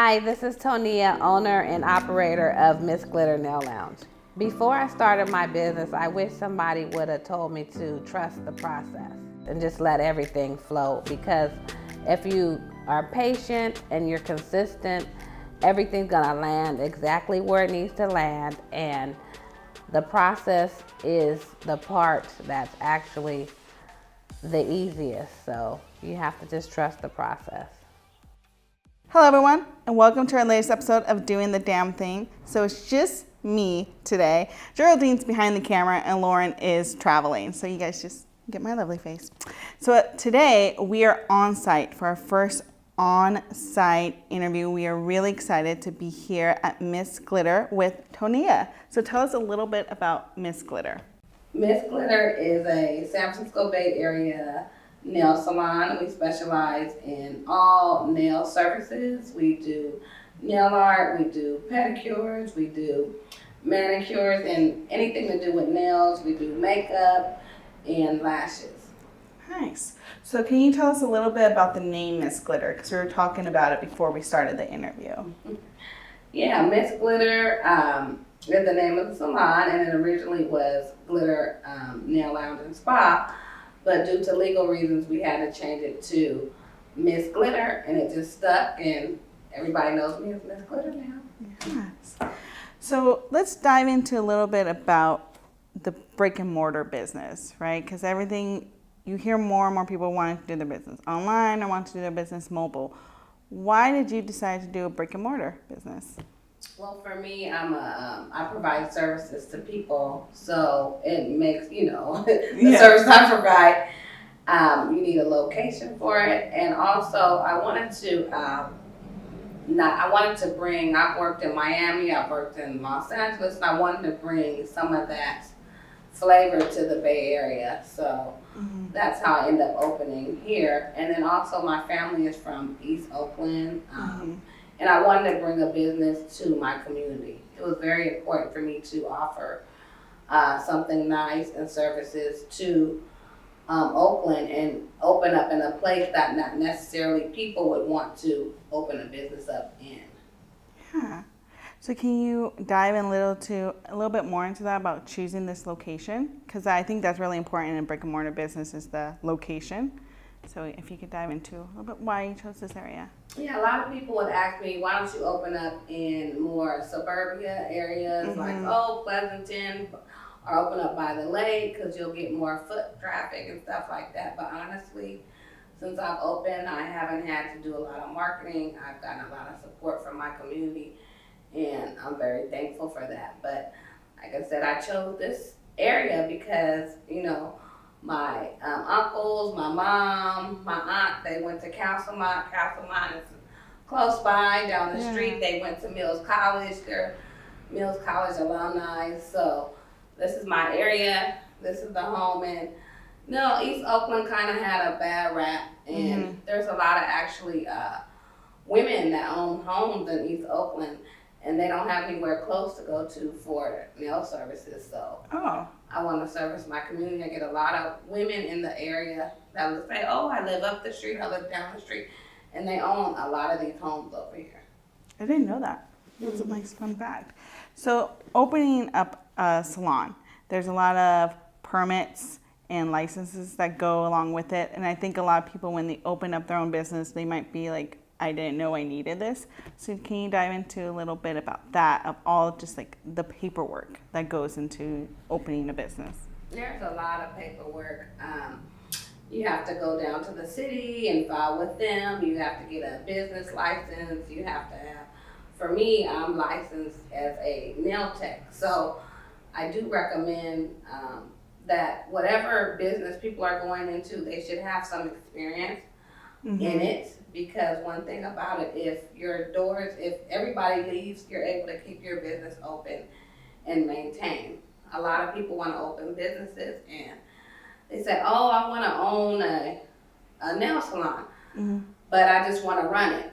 Hi, this is Tonia, owner and operator of Miss Glitter Nail Lounge. Before I started my business, I wish somebody would have told me to trust the process and just let everything flow, because if you are patient and you're consistent, everything's gonna land exactly where it needs to land, and the process is the part that's actually the easiest. So you have to just trust the process. Hello everyone, and welcome to our latest episode of Doing the Damn Thing. So it's just me today. Geraldine's behind the camera and Lauren is traveling. So you guys just get my lovely face. So today we are on site for our first on-site interview. We are really excited to be here at Miss Glitter with Tonia. So tell us a little bit about Miss Glitter. Miss Glitter is a San Francisco Bay Area nail salon. We specialize in all nail services. We do nail art, we do pedicures, we do manicures, and anything to do with nails. We do makeup and lashes. Nice. So can you tell us a little bit about the name Miss Glitter? Because we were talking about it before we started the interview. Yeah, Miss Glitter is the name of the salon, and it originally was Glitter Nail Lounge and Spa. But due to legal reasons, we had to change it to Miss Glitter, and it just stuck, and everybody knows me as Miss Glitter now. Yes. So let's dive into a little bit about the brick and mortar business, right? Because everything, you hear more and more people wanting to do their business online or want to do their business mobile. Why did you decide to do a brick and mortar business? Well, for me, I provide services to people, so it makes, the service I provide, you need a location for it, and also I wanted to bring, I've worked in Miami, I've worked in Los Angeles, and I wanted to bring some of that flavor to the Bay Area, so that's how I ended up opening here. And then also my family is from East Oakland, and I wanted to bring a business to my community. It was very important for me to offer something nice and services to Oakland, and open up in a place that not necessarily people would want to open a business up in. Yeah. So can you dive in a little bit more into that about choosing this location? Because I think that's really important in brick and mortar business, is the location. So if you could dive into a little bit why you chose this area. Yeah, a lot of people would ask me, why don't you open up in more suburbia areas like Pleasanton, or open up by the lake, because you'll get more foot traffic and stuff like that. But honestly, since I've opened, I haven't had to do a lot of marketing. I've gotten a lot of support from my community, and I'm very thankful for that. But like I said, I chose this area because, my uncles, my mom, my aunt, they went to Castlemont. Castlemont is close by, down the street. They went to Mills College. They're Mills College alumni. So this is my area. This is the home. And East Oakland kind of had a bad rap. And there's a lot of actually women that own homes in East Oakland, and they don't have anywhere close to go to for nail services. So I want to service my community. I get a lot of women in the area that would say, I live up the street, I live down the street, and they own a lot of these homes over here. I didn't know that. That's a nice fun fact. So opening up a salon, there's a lot of permits and licenses that go along with it. And I think a lot of people, when they open up their own business, they might be like, I didn't know I needed this. So can you dive into a little bit about that, of all just like the paperwork that goes into opening a business? There's a lot of paperwork. You have to go down to the city and file with them. You have to get a business license. You have to have, for me, I'm licensed as a nail tech. So I do recommend that whatever business people are going into, they should have some experience in it. Because one thing about it, if everybody leaves, you're able to keep your business open and maintain. A lot of people want to open businesses, and they say, I want to own a nail salon, but I just want to run it.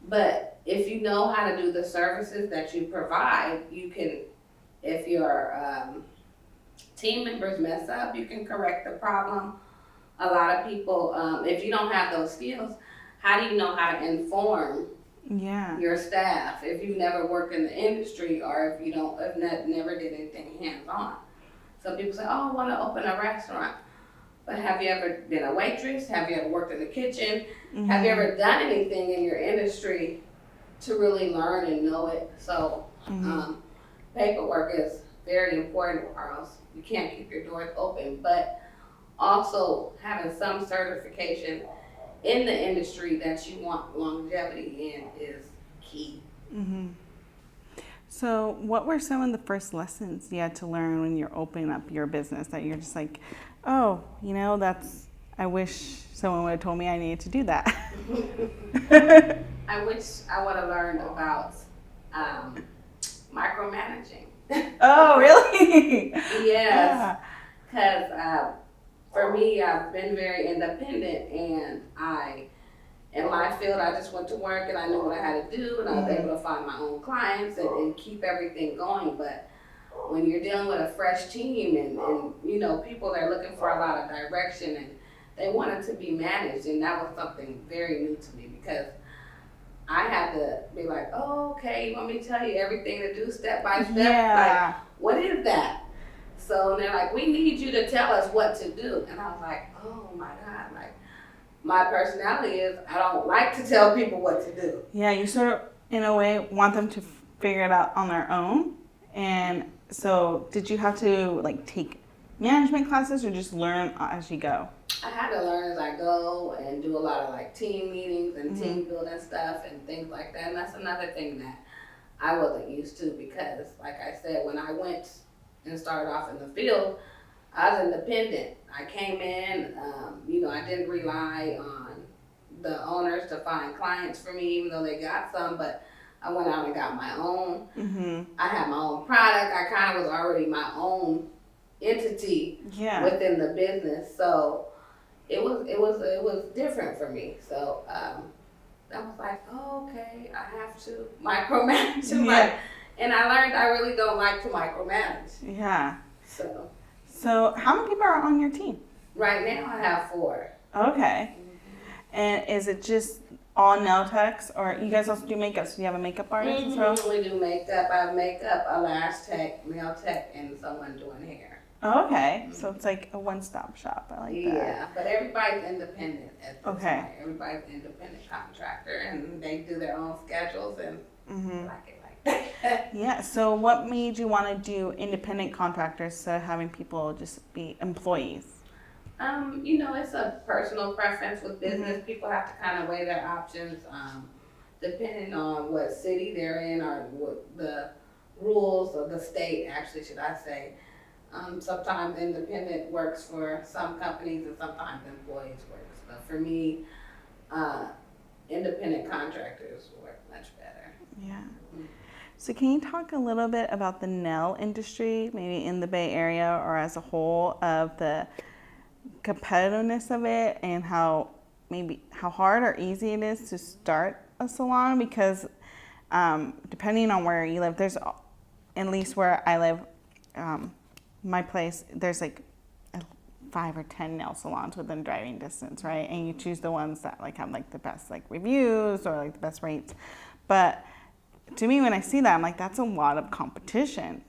But if you know how to do the services that you provide, you can, if your team members mess up, you can correct the problem. A lot of people, if you don't have those skills, how do you know how to inform Yeah. your staff if you never worked in the industry or if never did anything hands-on. Some people say, oh, I want to open a restaurant. But have you ever been a waitress? Have you ever worked in the kitchen? Mm-hmm. Have you ever done anything in your industry to really learn and know it? So paperwork is very important, or else you can't keep your doors open. But also having some certification in the industry that you want longevity in is key. Mm-hmm. So what were some of the first lessons you had to learn when you're opening up your business that you're just like, oh, I wish someone would have told me I needed to do that? I wish I would have learned about micromanaging. Oh, really? Yes, because for me, I've been very independent, and in my field, I just went to work and I knew what I had to do, and I was able to find my own clients and keep everything going. But when you're dealing with a fresh team and people that are looking for a lot of direction and they want it to be managed, and that was something very new to me because I had to be like, oh, okay, you want me to tell you everything to do step by step? Yeah. Like, what is that? So they're like, we need you to tell us what to do. And I was like, oh my God, like my personality is I don't like to tell people what to do. Yeah, you sort of, in a way, want them to figure it out on their own. And so did you have to take management classes or just learn as you go? I had to learn as I go and do a lot of team meetings and team building stuff and things like that. And that's another thing that I wasn't used to because, like I said, when I went and started off in the field, I was independent. I came in, I didn't rely on the owners to find clients for me, even though they got some, but I went out and got my own. Mm-hmm. I had my own product. I kind of was already my own entity within the business. So it was different for me. So I was like, oh, okay, I have to micromanage. And I learned I really don't like to micromanage. Yeah. So how many people are on your team? Right now I have 4. Okay. And is it just all nail techs, or you guys also do makeup? So you have a makeup artist as well? We do makeup. I have makeup, a lash tech, nail tech, and someone doing hair. Oh, okay. So it's like a one-stop shop. I like that. Yeah, but everybody's independent at this Okay. point. Everybody's an independent contractor, and they do their own schedules and like it like that. Yeah. So what made you want to do independent contractors instead of having people just be employees? It's a personal preference with business. People have to kind of weigh their options, depending on what city they're in or what the rules of the state, actually, should I say. Sometimes independent works for some companies and sometimes employees works. But for me, independent contractors work much better. Yeah. So can you talk a little bit about the nail industry, maybe in the Bay Area or as a whole, of the competitiveness of it and how hard or easy it is to start a salon? Because depending on where you live, there's, at least where I live, my place, there's 5 or 10 nail salons within driving distance, right? And you choose the ones that have the best reviews or the best rates. But to me, when I see that, I'm like, that's a lot of competition.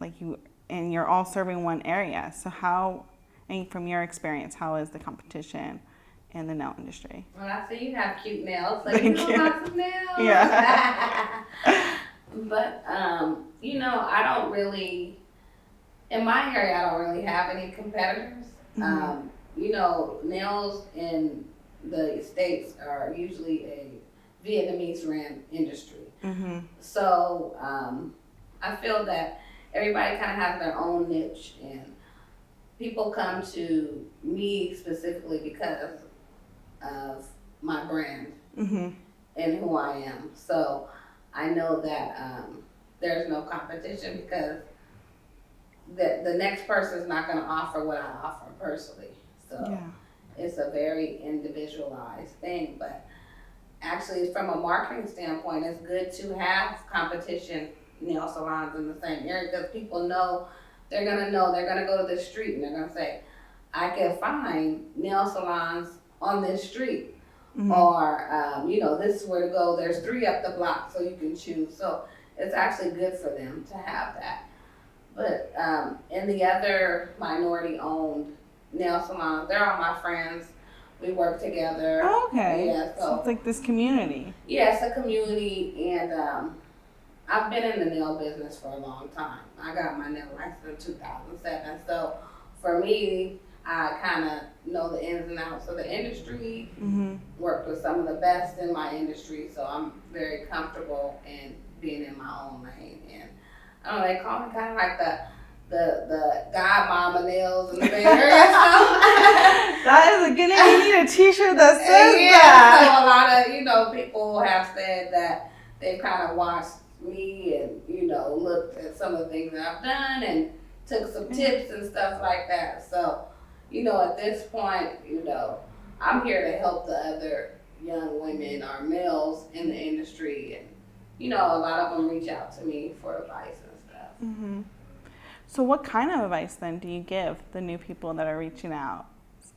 And you're all serving one area. So how, and from your experience, how is the competition in the nail industry? Well, I see you have cute nails, so Thank you you. want some nails. Yeah. But I don't really. In my area, I don't really have any competitors. Nails in the States are usually a Vietnamese ran industry. Mm-hmm. So I feel that everybody kind of has their own niche, and people come to me specifically because of my brand and who I am. So I know that there's no competition because the next person is not going to offer what I offer personally. So it's a very individualized thing. But actually, from a marketing standpoint, it's good to have competition nail salons in the same area because people know, they're going to go to the street and they're going to say, I can find nail salons on this street. or this is where to go. There's 3 up the block, so you can choose. So it's actually good for them to have that. But in the other minority-owned nail salons, they're all my friends. We work together. Oh, okay. Yeah, so it's like this community. Yeah, it's a community, and I've been in the nail business for a long time. I got my nail license in 2007. So for me, I kind of know the ins and outs of the industry, worked with some of the best in my industry, so I'm very comfortable in being in my own lane. And I don't know, they call me kind of like the godmama nails in the Bay Area. That is a good name. You need a t-shirt that says that. that. So a lot of, people have said that they've kind of watched me and, looked at some of the things that I've done and took some tips and stuff like that. So, at this point, I'm here to help the other young women or males in the industry. And, a lot of them reach out to me for advice and stuff. So what kind of advice then do you give the new people that are reaching out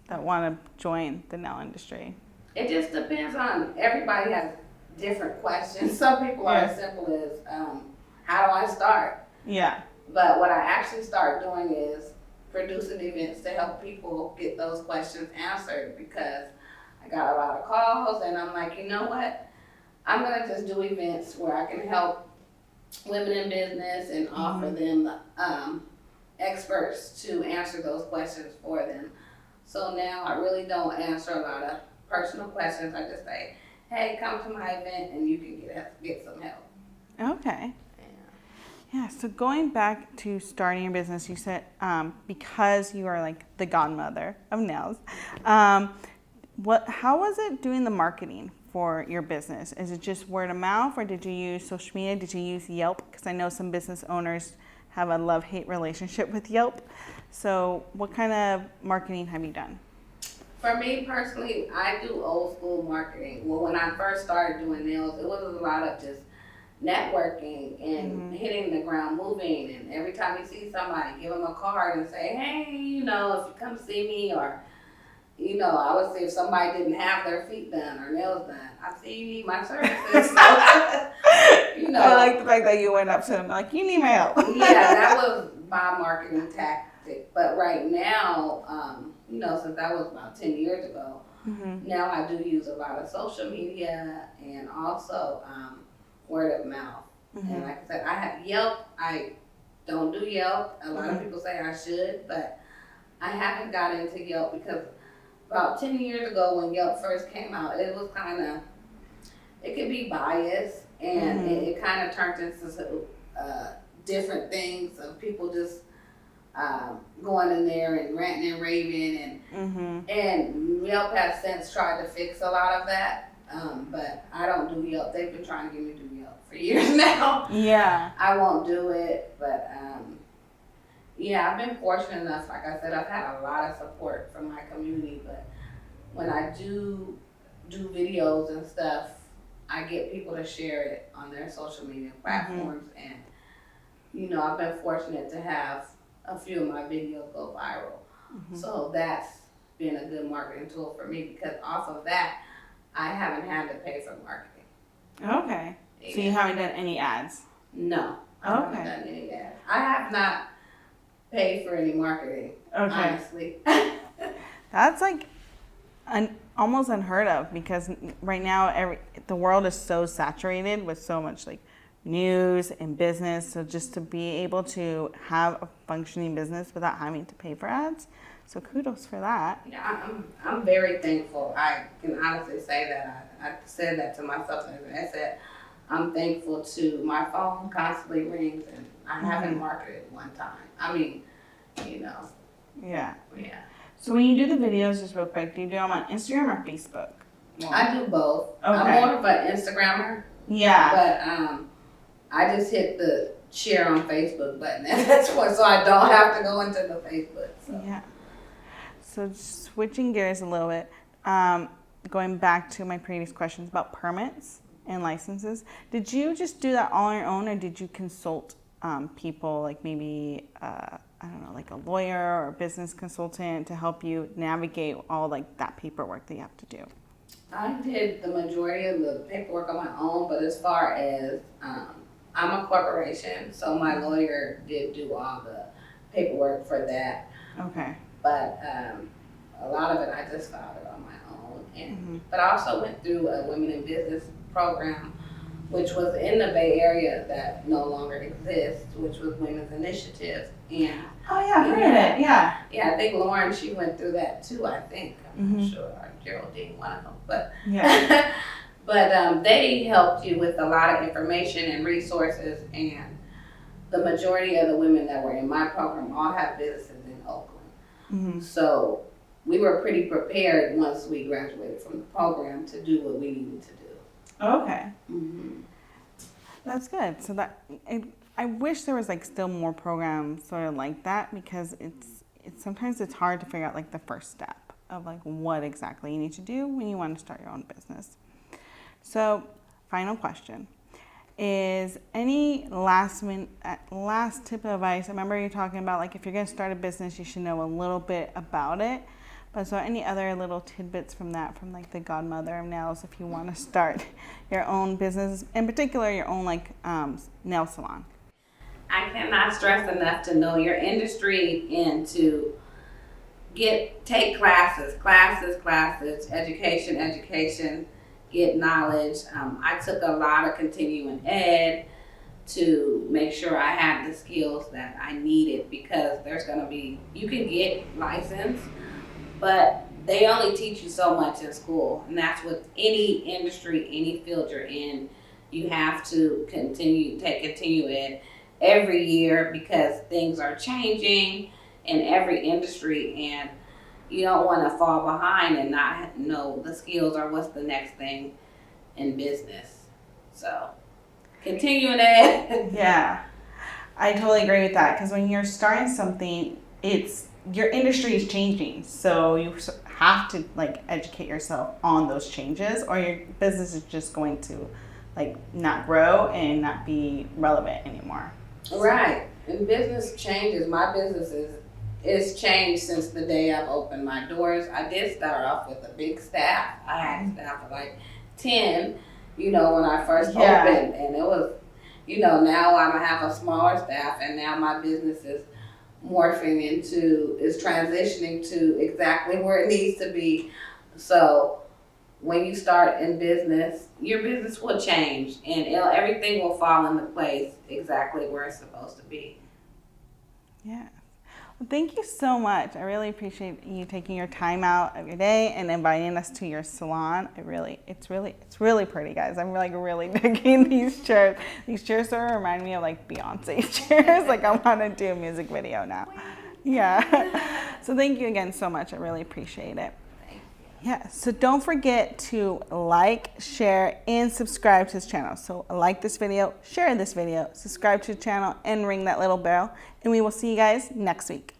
that want to join the nail industry? It just depends on, everybody has different questions. Some people are as simple as, how do I start? Yeah. But what I actually start doing is producing events to help people get those questions answered, because I got a lot of calls and I'm like, you know what? I'm going to just do events where I can help women in business and offer them experts to answer those questions for them. So now I really don't answer a lot of personal questions. I just say, hey, come to my event and you can get some help. Okay. Yeah, so going back to starting your business, you said because you are like the godmother of nails, how was it doing the marketing for your business? Is it just word of mouth, or did you use social media? Did you use Yelp? Because I know some business owners have a love-hate relationship with Yelp. So what kind of marketing have you done? For me personally, I do old school marketing. Well, when I first started doing nails, it was a lot of just networking and hitting the ground moving, and every time you see somebody, give them a card and say, hey, if you come see me, or I would say if somebody didn't have their feet done or nails done, I see you need my services. So, I like the fact that you went up to them like, you need my help. Yeah, that was my marketing tactic. But right now, since that was about 10 years ago, now I do use a lot of social media and also word of mouth. And like I said, I have Yelp. I don't do Yelp. A lot of people say I should, but I haven't got into Yelp because about 10 years ago when Yelp first came out, it was it could be biased, and it kind of turned into different things of people just going in there and ranting and raving, and Yelp has since tried to fix a lot of that. But I don't do Yelp. They've been trying to get me to do Yelp for years now. Yeah. I won't do it, but I've been fortunate enough. Like I said, I've had a lot of support from my community, but when I do videos and stuff, I get people to share it on their social media platforms, and I've been fortunate to have a few of my videos go viral. So that's been a good marketing tool for me, because off of that, I haven't had to pay for marketing. Okay. So you haven't done any ads? No. I haven't done any ads. I have not paid for any marketing, honestly. That's like almost unheard of, because right now the world is so saturated with so much like news and business. So just to be able to have a functioning business without having to pay for ads. So kudos for that. Yeah, I'm very thankful. I can honestly say that. I said that to myself. I said, I'm thankful to my phone constantly rings, and I haven't marketed one time. I mean, Yeah. Yeah. So when you do the videos, just real quick, do you do them on Instagram or Facebook? I do both. Okay. I'm more of an Instagrammer. Yeah. But I just hit the share on Facebook button, and that's so I don't have to go into the Facebook. So. Yeah. So switching gears a little bit, going back to my previous questions about permits and licenses, did you just do that all on your own, or did you consult people, like maybe, I don't know, like a lawyer or a business consultant to help you navigate all like that paperwork that you have to do? I did the majority of the paperwork on my own, but as far as I'm a corporation, so my lawyer did do all the paperwork for that. Okay. But a lot of it I just filed it on my own. And but I also went through a Women in Business program, which was in the Bay Area that no longer exists, which was Women's Initiative. And Oh yeah, I've heard of it. Yeah. yeah, I think Lauren, she went through that too, I think. I'm not sure. Or Geraldine, one of them. But Yeah. but they helped you with a lot of information and resources, and the majority of the women that were in my program all have businesses in Oakland. So we were pretty prepared once we graduated from the program to do what we needed to do. Okay. That's good. So I wish there was like still more programs sort of like that, because it's sometimes it's hard to figure out like the first step of like what exactly you need to do when you want to start your own business. So final question is, any last tip of advice? I remember you talking about like if you're going to start a business, you should know a little bit about it. But so any other little tidbits from that, from like the godmother of nails, if you want to start your own business, in particular your own like nail salon? I cannot stress enough to know your industry and to take classes, education, get knowledge. I took a lot of continuing ed to make sure I had the skills that I needed, because there's going to be, you can get licensed, but they only teach you so much in school, and that's with any industry, any field you're in. You have to take continue ed every year, because things are changing in every industry, and you don't want to fall behind and not know the skills or what's the next thing in business. So continuing ed. Yeah, I totally agree with that, because when you're starting something, your industry is changing, so you have to like educate yourself on those changes, or your business is just going to like not grow and not be relevant anymore. Right, and business changes. My business is changed since the day I've opened my doors. I did start off with a big staff. I had a staff of like 10, when I first opened, and it was, now I have a smaller staff, and now my business is transitioning to exactly where it needs to be. So when you start in business, your business will change, and everything will fall into place exactly where it's supposed to be. Yeah. Well, thank you so much. I really appreciate you taking your time out of your day and inviting us to your salon. It's really pretty, guys. I'm like really digging these chairs. These chairs sort of remind me of like Beyonce chairs. Like I want to do a music video now. Yeah. So thank you again so much. I really appreciate it. Yeah, so don't forget to like, share, and subscribe to this channel. So like this video, share this video, subscribe to the channel, and ring that little bell. And we will see you guys next week.